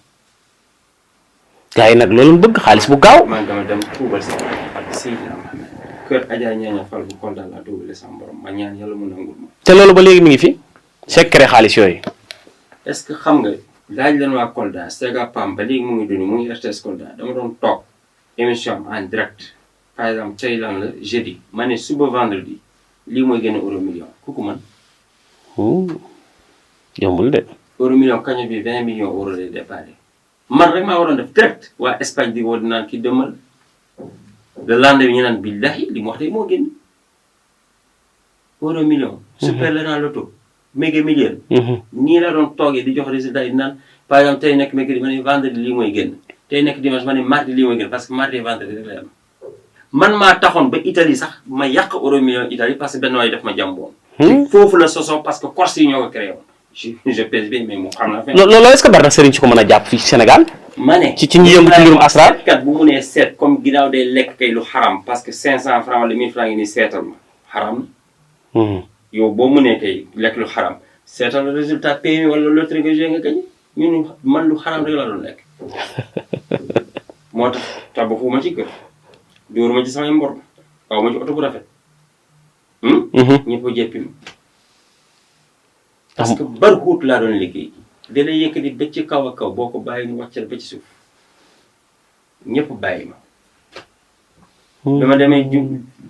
gars yi nag loolu bëgg xaalis bu gaaw. man dama dem tuubal sa ak Seydina Mohamed kër Adja ñaaña fal bu Kolda laa tuubale sama borom ma ñaan yàlla mu nangul ma. te loolu ba léegi mi ngi fi. secret xaalis yooyu. est-ce que xam nga laaj leen waa Kolda Sega Pam ba léegi mu ngi dund mu ngi RTS Kolda dama doon toog émission en direct par exemple tey lan la jeudi ma ne suba vendredi lii mooy gën a euro million kooku man. yombul de. euro million kaño bi 20 millions euro lay déparé man rek maa waroon def direct waa Espagne di woo dinaan ki demal le lendemain ñu naan billahi li mu wax tey moo génn euro million. super la naan loto méga million. nii la doon toogee di jox résultat yi naan par exemple tey nekk mercredi ma ne vendredi lii mooy génn tey nekk dimanche ma ne mardi lii mooy génn parce que mardi vendredi rek lay am man maa taxoon ba Italie sax ma yàq euro million Italie parce que benn waay def ma jàmboon. foofu la sosoo parce que Corse yi ñoo ko créé woon. je pèse bien mais mu xam naa. loolu est-ce que bari na sëriñ ci ko mën a jàpp fii Sénégal. ma ne ci ñi yëngu ci mbirum asrar. kat bu mu nee seet comme ginnaaw day lekk kay lu xaram parce que 500 francs wala 1000 francs ngi nii seetal ma xaram na. yow boo mënee kay lekk lu xaram seetal résultat PMI wala loterie nga joué nga gañ ñun man lu xaram rek la doon lekk. moo tax tabaxuma ci kër dóoruma ci samay mbor aw ma ci oto bu rafet ñëpp a jéppi ma parce que bar xuut laa doon liggéey da lay yëkkati ba ci kaw a kaw boo ko bàyyi mu wàccal ba ci suuf ñëpp bàyyi ma bi ma demee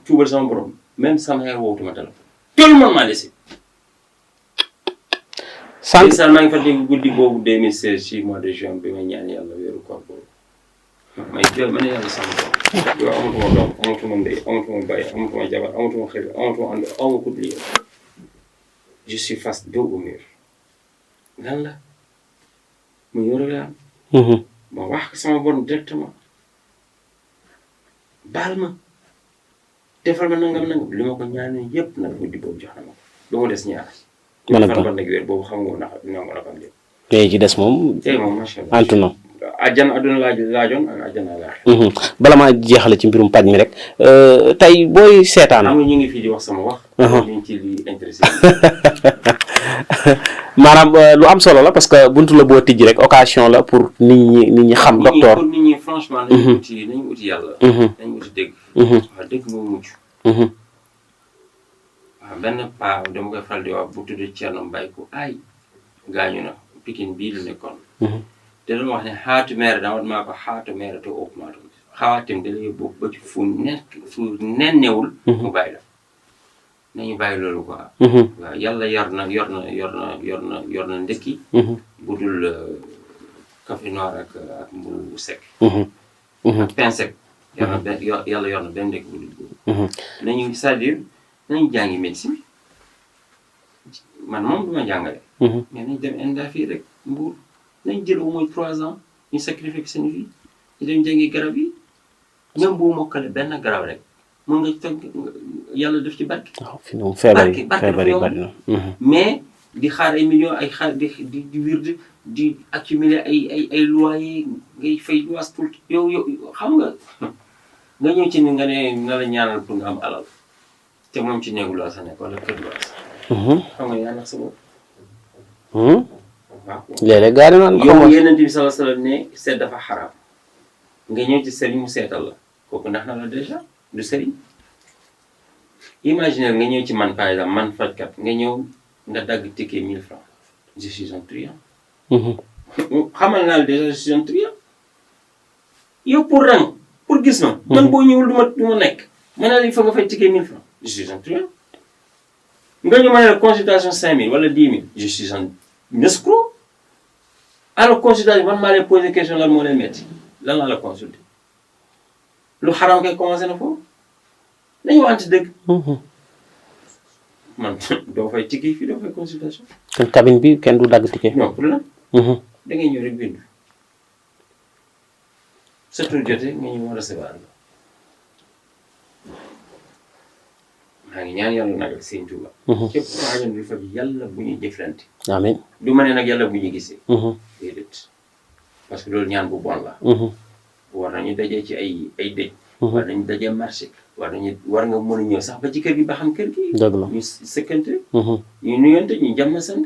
tuubal sama borom même sama yaay wootuma téléphone tout le monde m'a laissé sànq sal maa ngi fàttali guddi boobu 2016 ci mois de juin bi ma ñaan yàlla weeru koor boobu may jël ma ne yàlla sama borom yow amatuma doom amatuma ndey amatuma bàyyi amatuma jabar amatuma xel amatuma ànd awma ko lii je suis face dos au mur lan la mu yore la ma wax ko sama borom directement baal ma defal ma nangam li ma ko ñaanee yëpp nag guddi boobu jox na ma ko ba mu des ñaar. mën na ko fan nag weer boobu xam nga ndax dina ko naqam lépp. tey ci des moom. tey moom macha allah antu na. àjjana àdduna laajoon ak àjjana laax. bala maa jeexale ci mbirum paj mi rek tey booy seetaan. xam nga ñu ngi fii di wax sama wax. ñu ngi ci li intéressé. maanaam lu am solo la parce que buntu la boo tijji rek occasion la pour nit ñi xam. docteur pour nit ñi franchement nañu uti yàlla. nañu uti dëgg. waaw dëgg moo mujj. waaw benn paa dama koy faral di wax bu tudd Thierno Mbaye ku ay gaañu na Pikine bii la nekkoon. te doon wax ne xaatu meer dama maa ko xaatu meer te ëpp maa doon xawaatim da lay bokk ba ci fu nennewul. mu bàyyi la nañu bàyyi loolu quoi. waaw yàlla yor na ndekki. bu dul café noir ak mburu sec. ak pain sec. yàlla yor na benn ndekki bu dul boobu. nañu c'est-à-dire nañu jàngi médecine man moom duma jàngale. mais nañ dem inda fii rek mbuur nañ jël au moins 3 ans ñu sacrifier seen vie ñu dem jàngi garab yi même boo mokkale benn garab rek mën nga toog yàlla def ci barke. waaw fi mu feebar yi bari na. mais di xaar ay millions ay xaar di wirde di accumuler ay loyer ngay fay luwaas tout yow xam nga nga ñëw ci ni nga ne nga la ñaanal pour nga am alal te moom ci néegu luwaas a nekk wala kër luwaas. xam nga yaa nax sa bopp. waaw léeg-léeg gars yi naan yow Yonent bi sallallahu alayhi wa sallam ne seet dafa xaraam nga ñëw ci sëriñ mu seetal la kooku ndax na la déjà du sëriñ imaginer nga ñëw ci man par exemple man fajkat nga ñëw nga dagg ticket 1000 francs je suis un truand. xamal naa la déjà je suis un truand yow pour rang pour gis ma. man boo ñëwul du ma nekk ma ne la il faut nga fay ticket 1000 francs je suis un truand nga ñëw ma ne la consultation 5000 wala 10 000 je suis un escroc. alors consultation man maa lay posé question lan moo lay metti lan laa la consulté lu xaram kay commencé na foofu nañu waxante dëgg. man doo fay ticket fii doo fay consultation. kon cabine bi kenn du dagg ticket. non pour lan. da ngay ñëw rek bindu. sa tur jotee nga ñëw recevoir la. maa ngi ñaan yàlla nag ak seen Tuuba. képp ku aajoon du fa yàlla bu ñuy jëflante. amiin du ma ne nag yàlla bu ñu gisee. déedéet parce que loolu ñaan bu bon la. war nañu dajee ci ay dëj. war nañu dajee marché. war nga mën a ñëw sax ba ci kër gi ba xam kër gi. dëgg la ñu sëkkante. ñu nuyante ñu jàmm sant.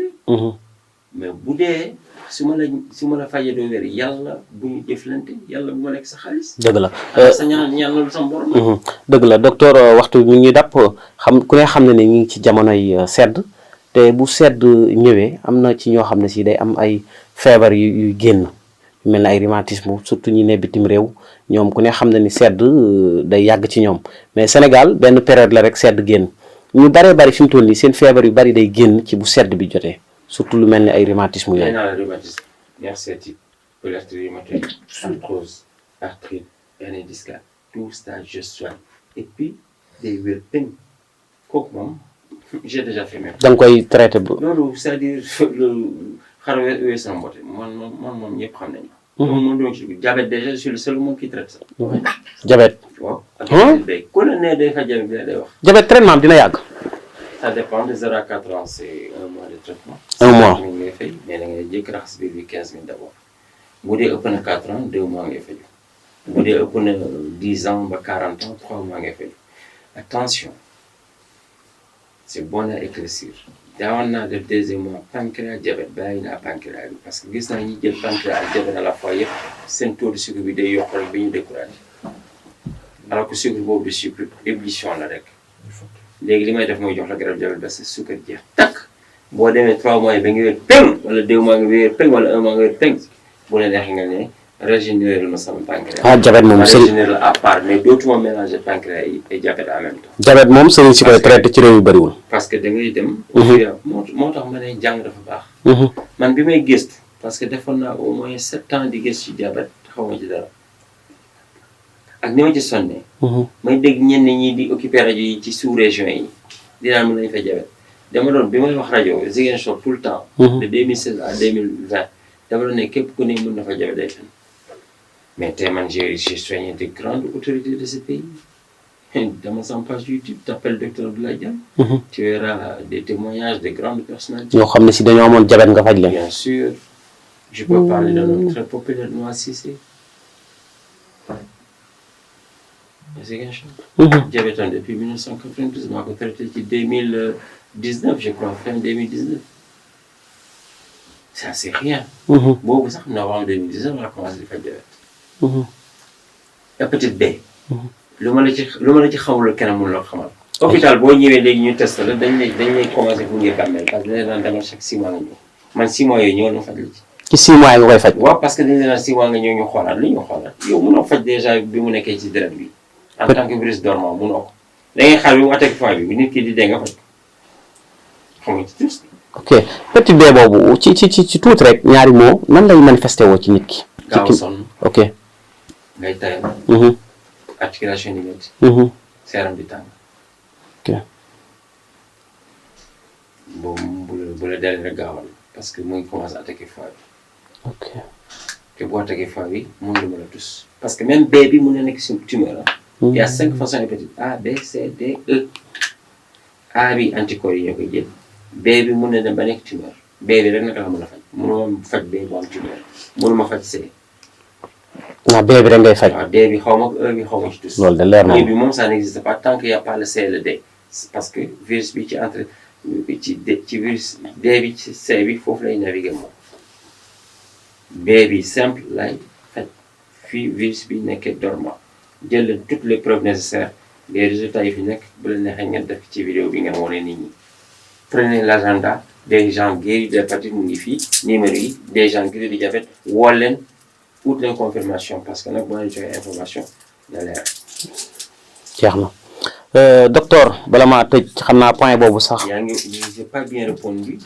mais bu dee su ma la fajee doo wér yàlla bu ñu jëflante yàlla bu ma lekk sa xaalis. dëgg la sa ñaan loolu sama borom. dëgg la docteur waxtu mi ngi dàpp xam ku ne xam ne ñu ngi ci jamonoy sedd te bu sedd ñëwee am na ci ñoo xam ne si day am ay feebar yu génn yu mel ne ay rhumatisme surtout ñi ne bitim réew ñoom ku ne xam ne ni sedd day yàgg ci ñoom mais Sénégal benn période la rek sedd génn ñu baree bari fi mu toll nii seen feebar yu bari day génn ci bu sedd bi jotee surtout lu mel ne ay rhumatisme yooyu. nee naa la rhumatisme nerf sciatique polyarthrite rhumatoïde arthrose arthrite hernie discale tout ça je soigne et puis day wér tënk kooku moom j'ai déjà fait même. da nga koy traité bu. loolu c'est-à-dire loolu xar wéy sama mbote man moom ñëpp xam nañu. moom dama ci dugg diabète déjà je suis le seul moom qui traite ça. diabète. waaw ak béy ku la nee day faj diabète bi day wax. diabète traitement dina yàgg. ça dépend de 0 à 4 ans c'est 1 mois de traitement. 1 mois 50 000 ngay fay mais da ngay jëkk raxas biir bi 15 000 d'abord bu dee ëpp na 4 ans 2 mois ngay faju bu dee ëpp na 10 ans ba 40 ans 3 mois ngay faju attention c'est bon à éclaircir daawoon naa def 2e mois pancréas diabète bàyyi naa pancréas bi parce que gis naa ñi jël pancréas ak diabète à la fois yëpp seen taux de sucre bi day yokk rek ba ñu découragé alors que sucre boobu du sucre ébullition la rek léegi li may def mooy jox la garab diabète ba sa suukar jeex takk boo demee 3 mois yi ba nga wér peng wala 2 mois nga wér peng wala 1 mois nga wér peng bu la neexee nga ne régénérer ma sama pancréas. diabète moom régénérer la à part mais dootuma mélanger pancréas yi et diabète en même temps. diabète moom sëriñ si koy traité ci réew yu bëriwul. parce que da ngay dem. moo tax ma ne jàng dafa baax. man bi may gëstu parce que defoon naa au moins 7 ans di gëstu ci diabète xaw ma ci dara ak ni ma ci sonnee. may dégg ñenn ñi di occupé rajo yi ci sous région yi dinaa mën nañu fa diabète dama doon bi may wax rajo Ziguinchor tout le temps. de 2016 à 2020 dama doon ne képp ku ne mën na fa diabète day fen mais tey man j'ai soigné de grandes autorités de ce pays. Dans ma page YouTube, tu appelles Dr Abdoulaye Diagne. Tu verras des témoignages de grandes personnalités. ñoo xam ne si dañoo amoon diabète nga faj leen. Bien sûr. Je peux parler d'un homme très populaire, Noa Cissé. Diabète depuis 1992, ma traité en 2019, je crois, fin 2019. Ça, c'est rien. Beaucoup ça, novembre 2019, on a commencé à faire diabète. La petite baie. lu ma la ci xamul kenn mënu la xamal. hôpital boo ñëwee léegi ñu test la dañ lay commencé fu ngeen bàmmeel parce que dañ leen demal chaque 6 mois nga ñëw man 6 mois yooyu ñëw na faj la ci. ci 6 mois yi nga koy faj. waaw parce que dañ leen 6 mois nga ñëw ñu xoolaat li ñu xoolaat yow mënoo faj déjà bi mu nekkee ci deret bi en tant que virus dormant mënoo ko da ngay xaar bi mu attaque fois bi nit ki di dee nga faj xam nga ci tuuti. ok petit B boobu ci tuuti rek ñaari moo nan lay manifesté woo ci nit ki. gaaw sonn. ok. ngay tayal. articulation yi métti. seeram bi tàng. ok. boobu bu la dalee rek gaawal parce que mu ngi commencé attaqué foie bi. ok. te bu attaqué foie bi mun na mën a tus. parce que même B bi mun na nekk si tumeur ah. il y a 5 façons hépatite A B C D E. A bi anticorps yi ñoo koy jël. B bi mun na dem ba nekk tumeur. B bi rek naka la mën a faj mënuma faj B bu am tumeur mënuma faj C. ah B bi rek ngay faj. waaw D bi xaw ma E bi xaw ma ci tus. loolu de leer na E bi moom ça n'existe pas tant qu'il y a pas le C et le D. parce que virus bi ci entre ci virus D bi ci C bi foofu lay naviguer moom. B bi simple lay faj fii virus bi nekkee dormant jël toutes les preuves nécessaires les résultats yi fi nekk bu la neexee ngeen def ci vidéo bi ngeen wane nit ñi. prenez l'agenda des gens guéris d'hépatite mu ngi fii numéro yi des gens guéris de diabète woo leen ut leen confirmation parce que nag boo leen joxee information na leer. jeex na docteur bala maa tëj xam naa point boobu sax. yaa ngi j'ai pas bien répondu.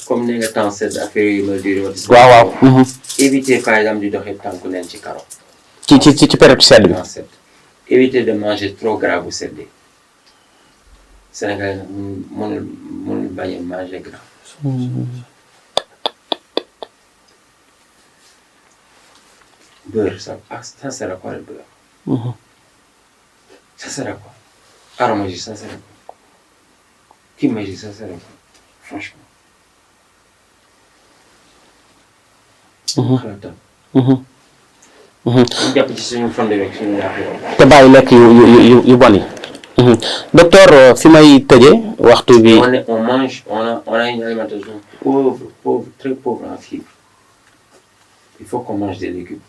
comme ne nga temps sedd affaire yi ma di waaw. éviter par exemple di doxee tànku neen ci karo. ci période sedd bi. éviter de manger trop gras bu seddee. Sénégal nag mënul bañ a manger gras. beurre ça sert à quoi le beurre? Ça sert à quoi? Aromagie, ça sert à quoi? Kimagie, ça sert à quoi? Franchement. xalaatam. ñu jàpp ci suñu fond rek suñu yaakaar. te bàyyi lekk yu bon yi. docteur fi may tëjee waxtu bi. on mange on a une alimentation pauvre très pauvre en fibres. Il faut qu'on mange des légumes.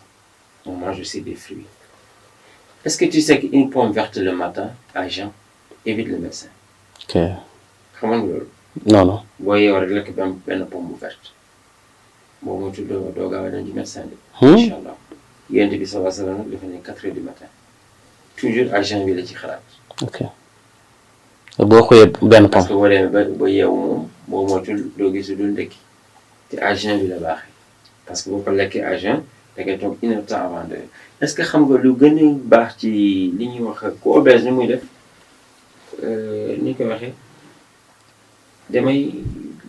On mange aussi des fruits. Est-ce que tu sais qu'une pomme verte le matin à jeun évite le médecin? ok. xam nga loolu. non. boo yeewoo rek lekk benn pomme bu verte boo moytuwul doo gaaw a dem ci médecin bi. incha allah yéen bi sallallahu alayhi wa sallam dafa ne 4 heures du matin toujours à jeun bi la ci xalaat. ok boo xoolee benn pomme. parce que boo demee ba yeewu moom boo moytuwul doo gis dul ndekki te à jeun bi la baaxee parce que boo ko lekkee à jeun da ngay toog 1 heure de temps avant de. est-ce que xam nga lu gën a baax ci li ñuy wax ku obèse ni muy def ni ñu koy waxee damay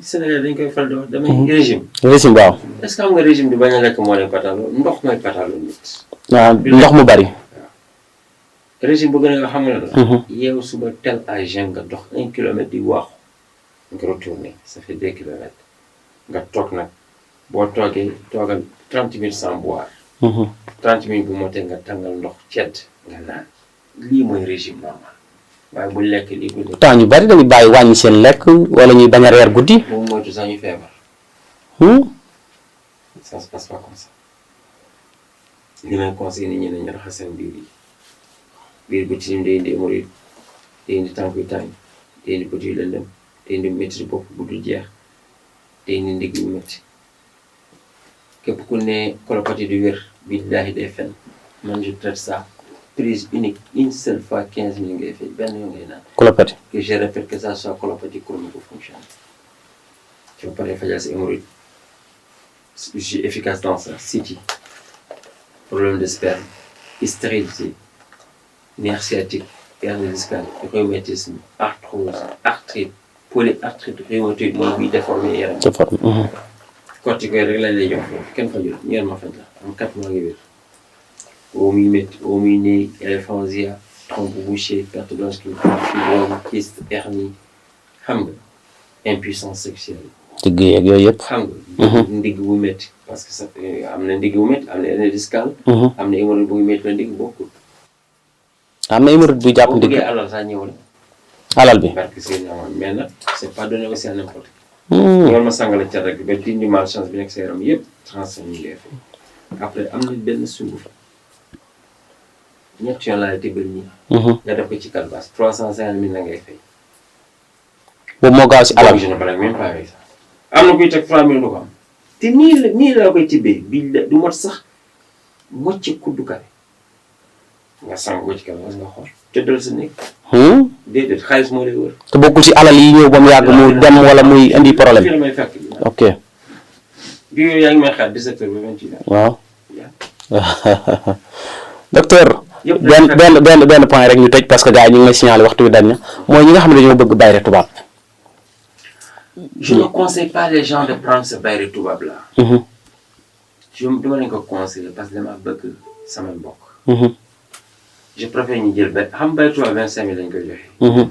Sénégal dañ koy fal di wax damay régime. régime waaw. est-ce que xam nga régime bi bañ a lekk moo lay pataloo ndox mooy pataloo nit. waaw ndox mu bari. waaw régime bu gën a xam nga la. yeewu suba tel à jeun nga dox 1 kilomètre di waaxu nga retourné ça fait 2 kilomètres nga toog nag boo toogee toogal 30 minutes sans boire. 30 minutes bu motee nga tàngal ndox cedd nga naan lii mooy régime normal waaye bu lekk lii bu lekk. temps ñu bari dañuy bàyyi wàññi seen lekk wala ñuy bañ a reer guddi. boobu moytu sax ñu feebar. ça se passe pas comme ça li may conseillé nit ñi nañu raxas seen biir yi biir bu tilim day indi hémorroïde day indi tànk yu tàng day indi bët yu lëndëm day indi métti bopp bu dul jeex day indi ndigg yu métti képp ku ne colopathie du wér billaahi day fen man je traite ça prise unique une seule fois 15 000 ngay fay benn yoon ngay naan. colopathie. que je répète que ça soit colopathie chronique ou fonctionnelle. Tu vas parler fajal sa hémorroïde. Je suis efficace dans ça. City. Problème de sperme. Stérilité. Nerf sciatique. Hernie discale. Rhumatisme. Arthrose. Arthrite. Polyarthrite. Rhumatoïde. Mooy buy déformé yaram. déformé. corticoïde rek lañ lay jox foofu kenn fajul ñeent ma faj la am 4 mois ngi wér. woo muy métti woo muy néeg éléphansia trompe bouchée perte blanche fibrome kyste hernie xam nga impuissance sexuelle. digg yeeg yooyu yëpp. xam nga. ndigg bu métti parce que ça am na ndigg bu métti am na hernie discale. am na hémorroïde bu métti la ndigg bokkul. am na hémorroïde buy jàpp ndigg. boo bëggee alal sax ñëwal. alal bi. barke seen mais nag c'est pas donné aussi à n'importe qui. ñoom ma sangala ca rek ba dindi malchance bi nekk sa yaram yëpp 35 000 ngay fay après am na benn sunguf ñett yoon laa tëbbal nii. nga def ko ci calbas 350 000 la ngay fay. boobu moo gaaw si alal. je ne parle même pas avec ça. am na kuy teg 3 000 du ko am. te nii la koy tibbee bi du mot sax mocc kuddu kafe nga sang ko ci calbas nga xool tëddal sa nekk. déedéet xaalis moo lay wër. te bokkul ci alal yi ñëw ba mu yàgg mu dem wala muy indi problème. fii la may fekk. ok. bi yooyu yaa ngi may xaar 17 heures ba 28 heures. waaw. docteur. benn point rek ñu tëj parce que gars yi ñu ngi lay signaler waxtu bi dañ na mooy ñi nga xam ne dañoo bëgg bayre tubaab. je ne conseille pas les gens de prendre ce bayre tubaab là. je dama leen ko conseiller parce que dama bëgg samay mbokk. je préfère ñu jël xam bayre tubaab 25 000 lañ koy joxe.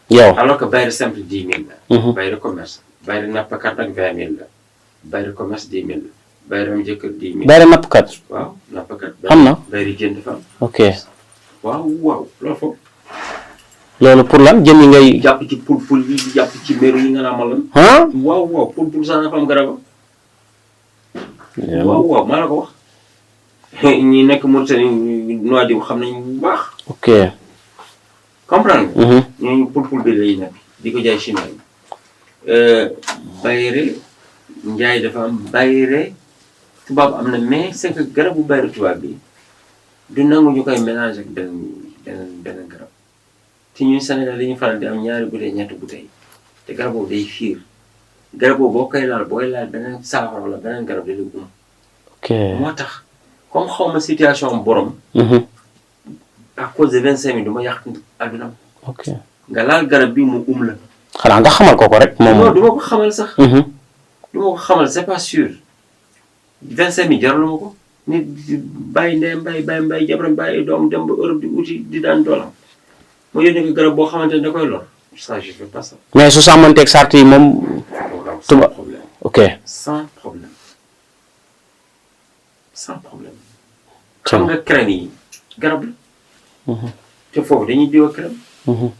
yow alors que bayre simple 10 000 la. bayre commerce bayre nappkat nag 20 000 la. bayre commerce 10 000 la. bayre am jëkkër 10 000. bayre nappkat. waaw nappkat. xam na bayre jënd fa am. ok. waaw loolu foofu. loolu pour lan jën yi ngay. jàpp ci pul yi jàpp ci méru yi nga naa ma lan. waaw pul sax dafa am garabam. waaw maa la ko wax. ñi nekk Mauritanie noix diw xam nañu bu baax. ok. comprendre nga. ñooñu pul bi lay nekk di ko jaay chinois yi. bayre njaay dafa am bayre tubaab am na mais c'est que garabu bayre tubaab bi du nangu ñu koy mélanger ak beneen garab te ñun Sénégal dañuy faral di am ñaari bouteille ñetti bouteille te garab boobu day fiir garab boobu boo koy laal booy laal beneen saafara wala beneen garab da lay ok moo tax comme xaw ma situation borom. à cause de 25 000 du ma yàq àdduna. ok nga laal garab bi mu la. xanaa nga xamal ko rek. moom du ma ko xamal sax. du ma ko xamal c'est pas sûr 25 000 jarul ma ko nit bàyyi ndeyam bàyyi jabaram bàyyi doom dem ba Europe di uti di daan doolam ma yónnee ko garab boo xamante ne da koy lor ça je fais pas ça. mais su sàmmanteeg sart yi moom. sans problème. ok sans problème. xam nga crème yi garab la. te foofu dañuy diwa crème.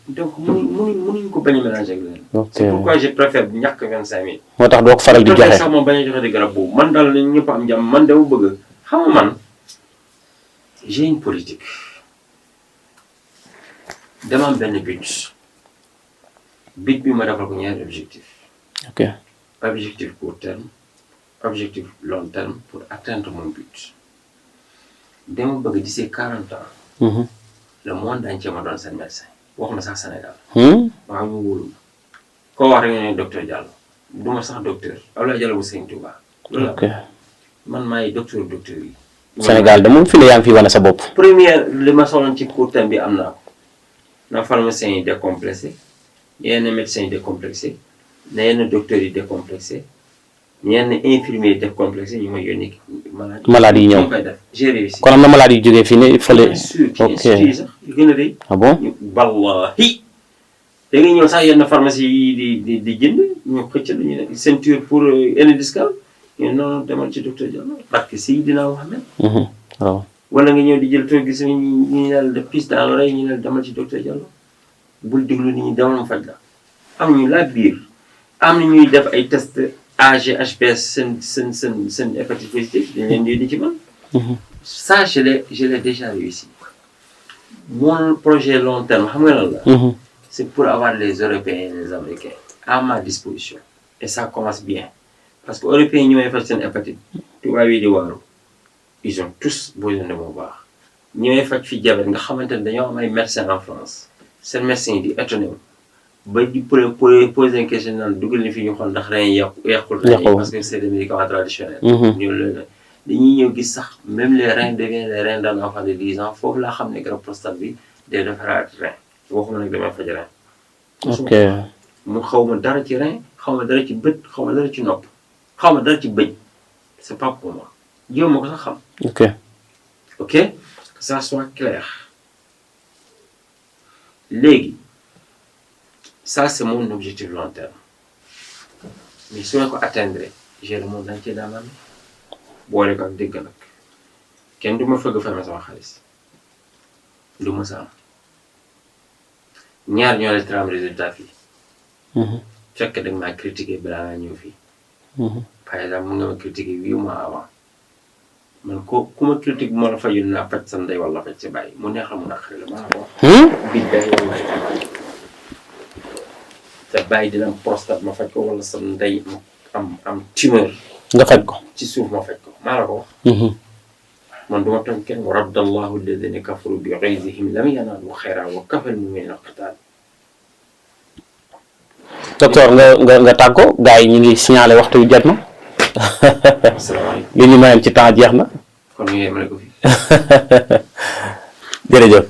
donc mënuñ ko bañ a mélanger ak leneen. c'est pourquoi je préfère ñàkk 25 000. moo tax doo ko faral di joxe sax moom bañ a joxe di garab boobu man daal nañ ñëpp am jàmm man dama bëgg xam nga man j'ai une politique dama am benn but bi ma defal ko ñaari objectif. ok objectif court terme objectif long terme pour atteindre mon but dama bëgg d'ici 40 ans. le monde entier ma doon seen médecin waxuma sax Sénégal. waaw ñu wóolu koo wax rek nga ne docteur Diallo du ma sax docteur Abdoulaye Diallo bu Sëñ Touba. ok man maay docteur yi. Sénégal de moom fi ne yaa ngi fi wane sa bopp. première li ma soxla ci court terme bi am naa ko na pharmacien yi décomplexé yenn médecins yi décomplexé na yenn docteurs yi décomplexé ñenn infirmiers yi décomplexé ñu may yónni malade yi ñëw koy def j'ai réussi. kon am na malade yu jógee fii ne fële. ok sax yu gën a rëy. ah bon wallahi da ngay ñëw sax yenn pharmacie yi di jënd ñu xëccal ñu ne ceinture pour hernie discale ñu non demal ci docteur Diallo parce que Seydina Mohamed. waaw. wala nga ñëw di jël toog gis ñu ne la piste dans l'oreille ñu ne demal ci docteur Diallo bul déglu nit ñi demal mu faj la. am ñu la biir am na ñuy def ay test AG HPS seen hépatite positive dañ leen di ci man. ça je l'ai déjà réussi. mon projet long terme xam nga lan la. c'est pour avoir les Européens et les Américains à ma disposition. Et ça commence bien. Parce que Européens ñi may faj seen hépatite tubaab yi di waaru ils ont tous besoin de mon baax ñi may faj fi diabète nga xamante ne dañoo am ay médecins en France seen médecins yi di étonné wu ba di poser une question naan dugal ni fi ñu xool ndax rein yàqul rein yi parce que c'est des médicaments traditionnels. ñu dañuy ñëw gis sax même les reins deviennent les reins d'un enfant de 10 ans foofu laa xam ne garab prostate bi day defaraat rein waxuma nag damay faj rein. ok mu xaw ma dara ci rein xaw ma dara ci bët xaw ma dara ci nopp xaw ma dara ci bëñ c'est pas pour moi jéem ma ko sax xam. ok que ça soit clair léegi ça c'est mon objectif long terme mais su ma ko atteindre j'ai le monde entier dans ma main boole ko ak dégg nag kenn du ma fëgg fay ma sama xaalis du ma sa am ñaar ñoo lay tram résultat fii. fekk da nga maa critiquer balaa ngaa ñëw fii. par exemple mun nga ma critiquer 8 mois avant man ku ma critique bu ma la fajul naa faj sa ndey wala faj sa bàyyi mu neex la mu naqari la maa la ko wax. bii day sa bàyyi dina am prostate ma faj ko wala sa ndey am tumeur. nga faj ko ci suuf ma faj ko maa la ko wax. man duma tooñ kenn wa raddallahu alladhina kafaru bi ghayzihim lam yanalu khayran wa kafa al-mu'minina al-qital. docteur nga tàggoo gars yi ñu ngi signalé waxtu yu jot na. asalaamaaleykum li ñu mayoon ci temps jeex na. kon ñu yemale ko fi. jërëjëf.